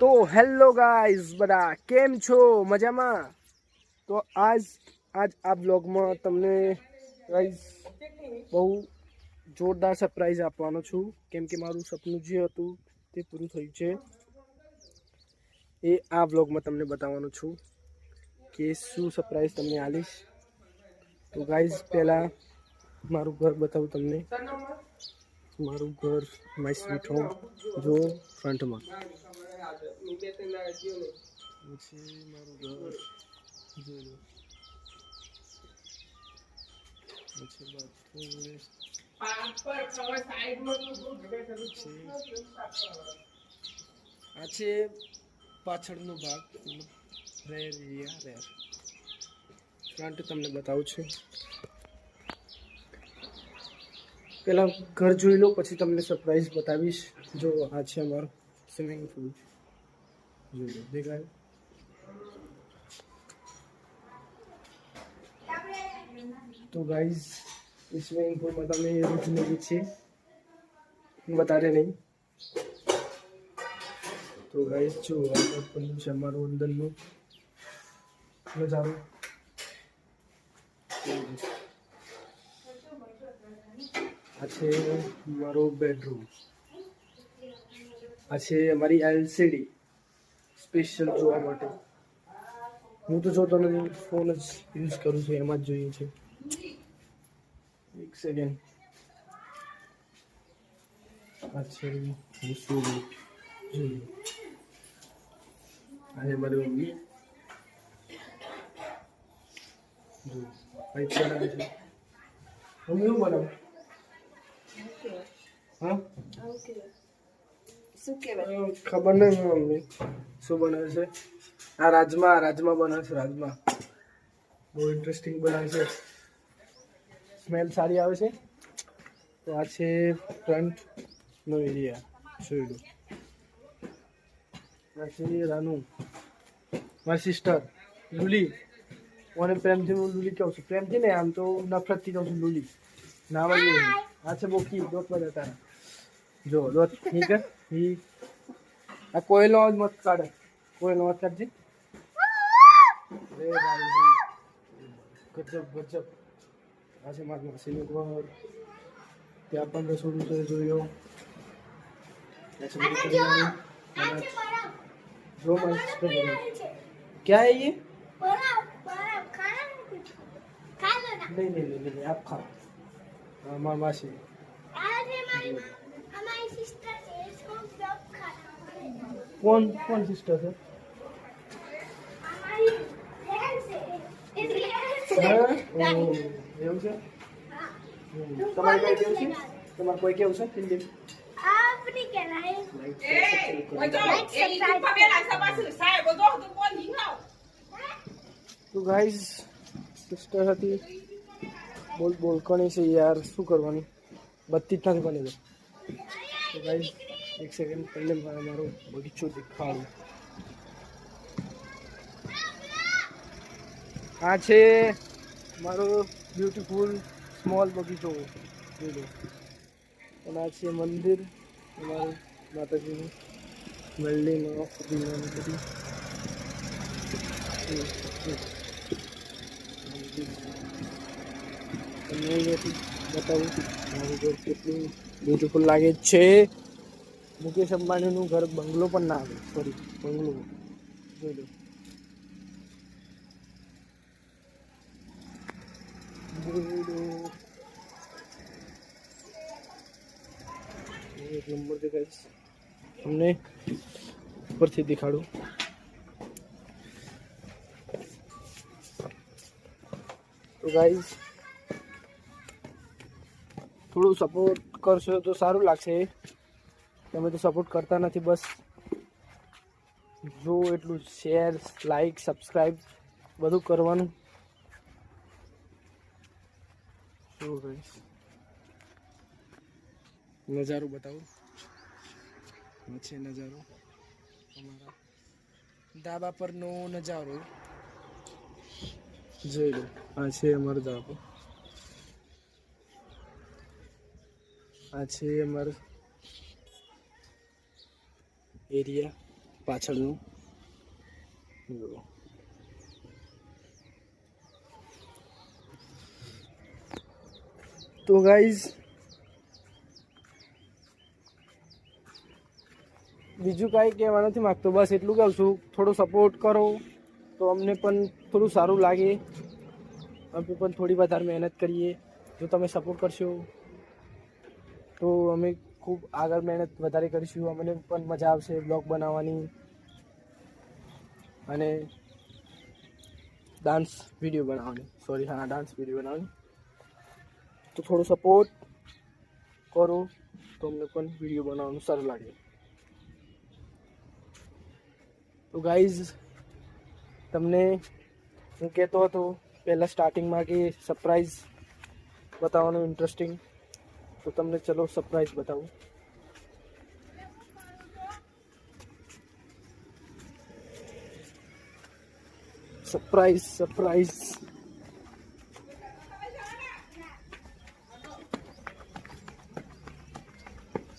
તો hello guys, બધા કેમ છો? મજામાં? તો આજ આ બ્લોગમાં તમને ગાઈઝ બહુ જોરદાર સરપ્રાઈઝ આપવાનો છું, કેમ કે મારું સપનું જે હતું તે પૂરું થયું છે. એ આ બ્લોગમાં તમને બતાવવાનું છું કે શું સરપ્રાઈઝ તમને આલીશ. તો ગાઈઝ પહેલાં મારું ઘર બતાવું તમને. મારું ઘર માય સ્વીટ હોમ જો ફ્રન્ટમાં પછી મારું ઘર જોઈ લો. પછી આ છે પાછળનો ભાગ, રેર ફ્રન્ટ તમને બતાવું છું. પેલા ઘર જોઈ લો, પછી તમને સરપ્રાઈઝ બતાવીશ. જો આ છે અમારું સ્વિમિંગ પુલ, જોઈ લો, દેખાય? તો ગાઈઝ સ્વિમિંગ પુલમાં તમે રોજ લેવી છે, બતા દે નહીં. તો ગાઈઝ જો આ છે અમારું અંદરનું નજારો. આ છે મારો બેડરૂમ. આ છે અમારી એલસીડી સ્પેશિયલ જોવા માટે. હું તો જોતો નથી, ફોન જ યુઝ કરું છું, એમાં જ જોઈએ છે. એક સેકન્ડ. આ છે રસોડું, જોઈએ. આ છે મારી મમ્મી, જો કંઈક બનાવે છે. મમ્મી શું બનાવે? હા, ખબર નહીં મમ્મી શું બનાવે છે. આ રાજમા બનાવે છે. રાજમા બહુ ઇન્ટરેસ્ટિંગ બનાવે છે, સ્મેલ સારી આવે છે. તો આ છે ફ્રન્ટનો એરિયા, જોઈ લો. આ છે રાનુ, મારી સિસ્ટર લુલી. મને પ્રેમથી હું લુલી કહું છું, પ્રેમથી ને, આમ તો નફરતથી કહું છું લુલી. નામ જ નહીં. આ છે બોકી, દોત બધા તારા, જો દોત. ઠીક હે. આ કોયલો જ મત કાઢે, કોયલો મત કાઢજે. ગજબ. આ છે મારી માસીનું ઘર, ત્યાં પણ રસોડું છે, જોયો. જો क्या है ये? नहीं आप खाओ. हमारी मासी. कौन सिस्टर है? એવું છે? તમારે કઈ કેવું છે? તમારે કોઈ કેવું છે? હિન્દી તો ગાઈઝ સિસ્ટર હતી, બોલ કોની છે યાર, શું કરવાનું, બત્તી જ નથી બની. તો ગાઈઝ એક સેકન્ડ, પહેલે મારો બગીચો દેખાડું. આ છે મારો બ્યુટીફુલ સ્મોલ બગીચો, જોઈ લો. અને આ છે મંદિર અમારું માતાજીનું, વેલ્ડીમાં બધી બતાવું મારું ઘર કેટલું બ્યુટીફુલ લાગે છે. મુકેશ અંબાણીનું ઘર બંગલો પણ ના આવે, સોરી બંગલો, જોઈ લો. એક નંબર દેખાઈશ તમને, ઉપરથી દેખાડું. તો ગાઈઝ થોડું સપોર્ટ કરશો તો સારું લાગશે. તમે તો સપોર્ટ કરતા નથી, બસ જો એટલું શેર, લાઈક, સબસ્ક્રાઈબ બધું કરવાનું. શું ગાઈઝ નજારો બતાવું. છે નજારો અમારા ધાબા પરનો નજારો, જોઈ લો. આ છે અમારો ધાબો, આ છે અમારો એરિયા. પાછળનું તો ગાઈઝ બીજું કાંઈ કહેવા નથી માગતો, બસ એટલું કહું છું, થોડો સપોર્ટ કરો તો અમને પણ થોડું સારું લાગે, અમે પણ થોડી વધારે મહેનત કરીએ. જો તમે સપોર્ટ કરશો તો અમે ખૂબ આગળ મહેનત વધારે કરીશું, અમને પણ મજા આવશે બ્લોગ બનાવવાની અને ડાન્સ વિડીયો બનાવવાની. તો થોડો સપોર્ટ કરો તો અમને પણ વિડીયો બનાવવાનું સારું લાગે. તો ગાઈઝ તમને હું કહેતો હતો પહેલાં સ્ટાર્ટિંગમાં કે સરપ્રાઈઝ બતાવવાનું ઇન્ટરેસ્ટિંગ, તો તમને ચલો સરપ્રાઈઝ બતાવું. સરપ્રાઈઝ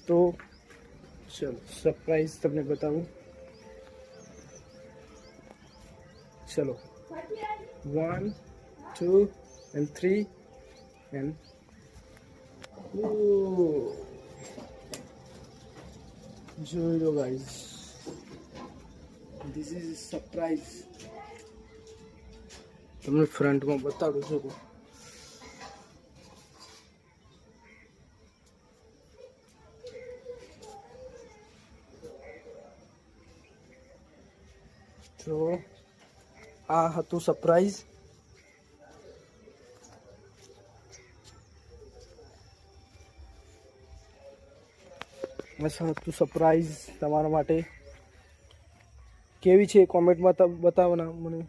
તો ચલો સરપ્રાઈઝ તમને બતાવું. ચલો 1 2 and 3 and જોઈ લો ગાઈઝ, ધીસ ઇઝ સરપ્રાઈઝ. તમને ફ્રન્ટમાં બતાડું છું. તો આ હતું સરપ્રાઈઝ. સરપ્રાઈઝ તમારા માટે કેવી છે કોમેન્ટમાં બતાવવાના મને,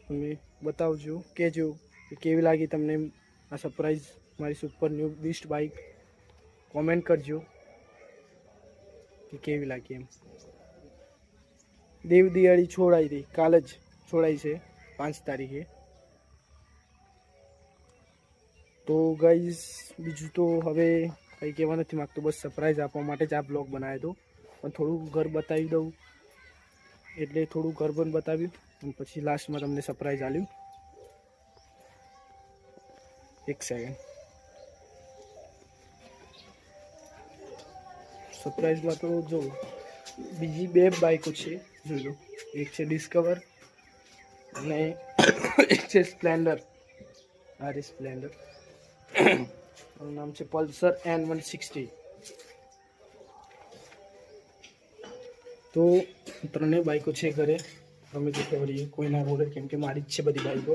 તમે બતાવજો, કહેજો કે કેવી લાગી તમને આ સરપ્રાઈઝ. મારી super new Beast bike comment કરજો કે કેવી લાગી એમ. દેવ દિવાળી છોડાઈ હતી, કાલે જ છોડાઈ છે 5 તારીખે. તો ગાઈઝ બીજું તો હવે કંઈ કહેવા નથી માગતો, બસ સરપ્રાઈઝ આપવા માટે જ આ બ્લોગ બનાવ્યો હતો. પણ થોડું ઘર બતાવી દઉં એટલે થોડું ઘર પણ બતાવ્યું અને પછી લાસ્ટમાં તમને સરપ્રાઈઝ આપ્યું. એક સેકન્ડ. સરપ્રાઈઝમાં તો જો બીજી 2 બાઇકો છે, જોઈ લો. એક છે ડિસ્કવર અને એક છે સ્પ્લેન્ડર. આ રે સ્પ્લેન્ડર, એનું નામ છે પલ્સર N160. તો 3 બાઇકો છે ઘરે, અમે તો ફેવરી કોઈના રોડે, કેમ કે મારી જ છે બધી બાઇકો.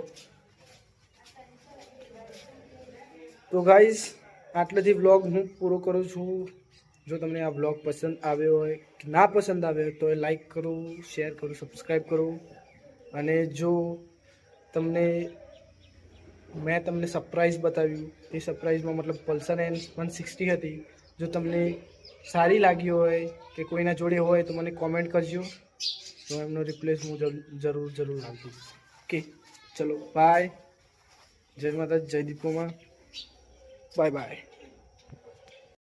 તો ગાઈઝ આટલેથી બ્લોગ હું પૂરો કરું છું. જો તમને આ બ્લોગ પસંદ આવ્યો હોય કે ના પસંદ આવ્યો તો એ લાઈક કરો, શેર કરો, સબસ્ક્રાઈબ કરો. અને જો મેં તમને સરપ્રાઈઝ બતાવ્યું, એ સરપ્રાઈઝમાં મતલબ પલ્સર N160 હતી. જો તમને સારી લાગી હોય કે કોઈના જોડે હોય તો મને કોમેન્ટ કરજો, તો એમનો રિપ્લેસ હું જરૂર આપીશ. ઓકે, ચલો બાય. જય માતા, જય દીપોમાં. Bye bye.